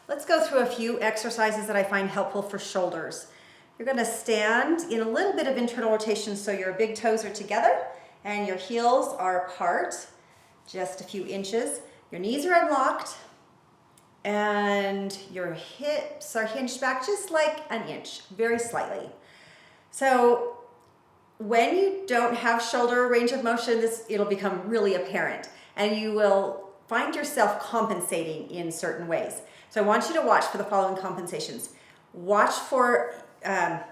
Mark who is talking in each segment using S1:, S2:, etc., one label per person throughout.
S1: Let's go through a few exercises that I find helpful for shoulders. You're going to stand in a little bit of internal rotation so your big toes are together and your heels are apart, just a few inches. Your knees are unlocked and your hips are hinged back just like an inch, very slightly. So when you don't have shoulder range of motion, it'll become really apparent and you will find yourself compensating in certain ways. So I want you to watch for the following compensations. Watch for a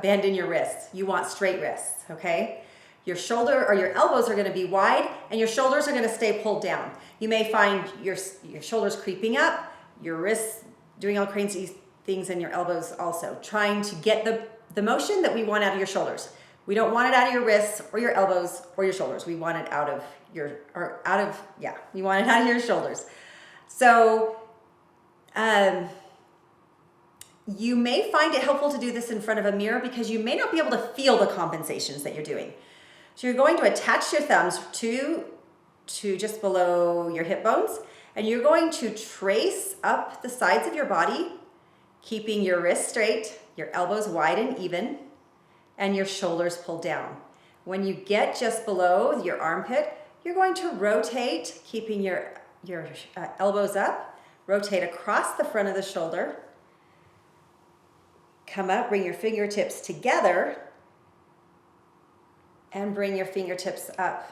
S1: bend in your wrists. You want straight wrists, okay? Your shoulder or your elbows are going to be wide and your shoulders are going to stay pulled down. You may find your shoulders creeping up, your wrists doing all crazy things, and your elbows also trying to get the motion that we want out of your shoulders. We don't want it out of your wrists or your elbows or your shoulders. We want it out of you want it out of your shoulders. So you may find it helpful to do this in front of a mirror because you may not be able to feel the compensations that you're doing. So you're going to attach your thumbs to just below your hip bones, and you're going to trace up the sides of your body, keeping your wrists straight, your elbows wide and even, and your shoulders pulled down. When you get just below your armpit, you're going to rotate, keeping your elbows up, rotate across the front of the shoulder, come up, bring your fingertips together, and bring your fingertips up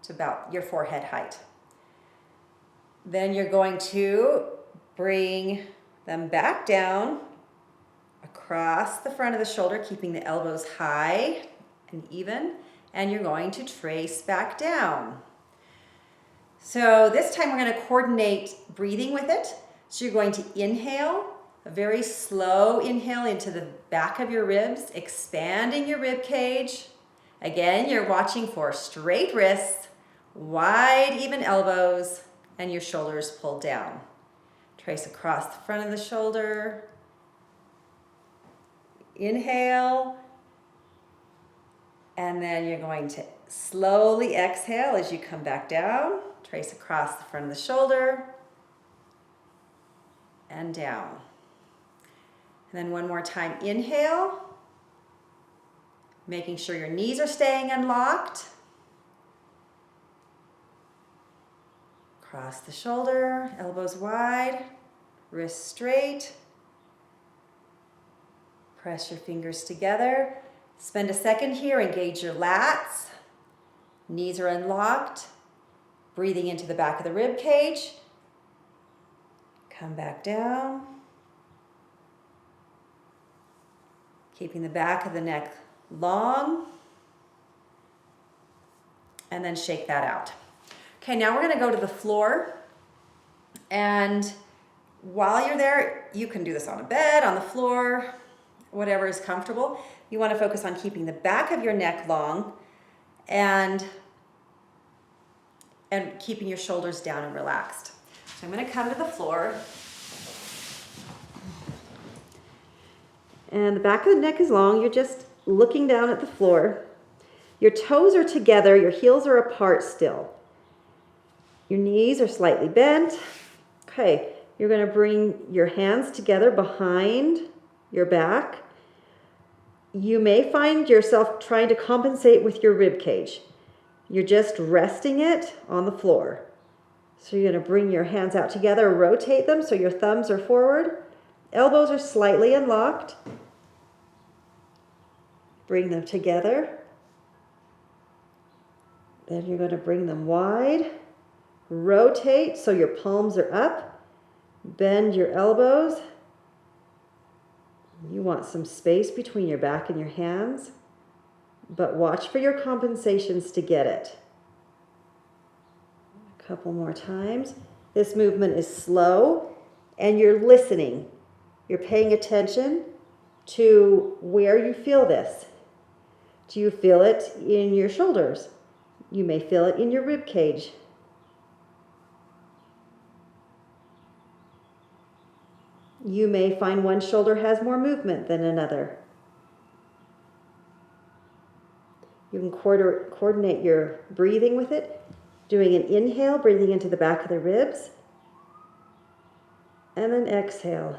S1: to about your forehead height. Then you're going to bring them back down across the front of the shoulder, keeping the elbows high and even, and you're going to trace back down. So this time we're going to coordinate breathing with it. So you're going to inhale, a very slow inhale into the back of your ribs, expanding your rib cage. Again, you're watching for straight wrists, wide, even elbows, and your shoulders pulled down. Trace across the front of the shoulder. Inhale. And then you're going to slowly exhale as you come back down. Trace across the front of the shoulder. And down. And then one more time, inhale. Making sure your knees are staying unlocked. Cross the shoulder, elbows wide, wrists straight. Press your fingers together. Spend a second here, engage your lats. Knees are unlocked. Breathing into the back of the rib cage. Come back down. Keeping the back of the neck long. And then shake that out. Okay, now we're going to go to the floor. And while you're there, you can do this on a bed, on the floor, whatever is comfortable. You want to focus on keeping the back of your neck long and keeping your shoulders down and relaxed. So I'm going to come to the floor. And the back of the neck is long. You're just looking down at the floor. Your toes are together. Your heels are apart still. Your knees are slightly bent. Okay, you're going to bring your hands together behind your back. You may find yourself trying to compensate with your rib cage. You're just resting it on the floor. So you're going to bring your hands out together, rotate them so your thumbs are forward. Elbows are slightly unlocked. Bring them together. Then you're going to bring them wide. Rotate so your palms are up. Bend your elbows. You want some space between your back and your hands, but watch for your compensations to get it. A couple more times. This movement is slow and you're listening. You're paying attention to where you feel this. Do you feel it in your shoulders? You may feel it in your rib cage. You may find one shoulder has more movement than another. You can coordinate your breathing with it, doing an inhale, breathing into the back of the ribs. And then exhale.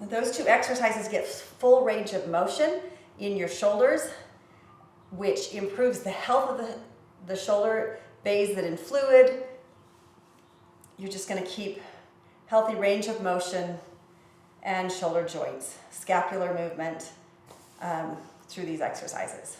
S1: Those two exercises get full range of motion in your shoulders, which improves the health of the shoulder, bathes it in fluid. You're just going to keep healthy range of motion and shoulder joints, scapular movement through these exercises.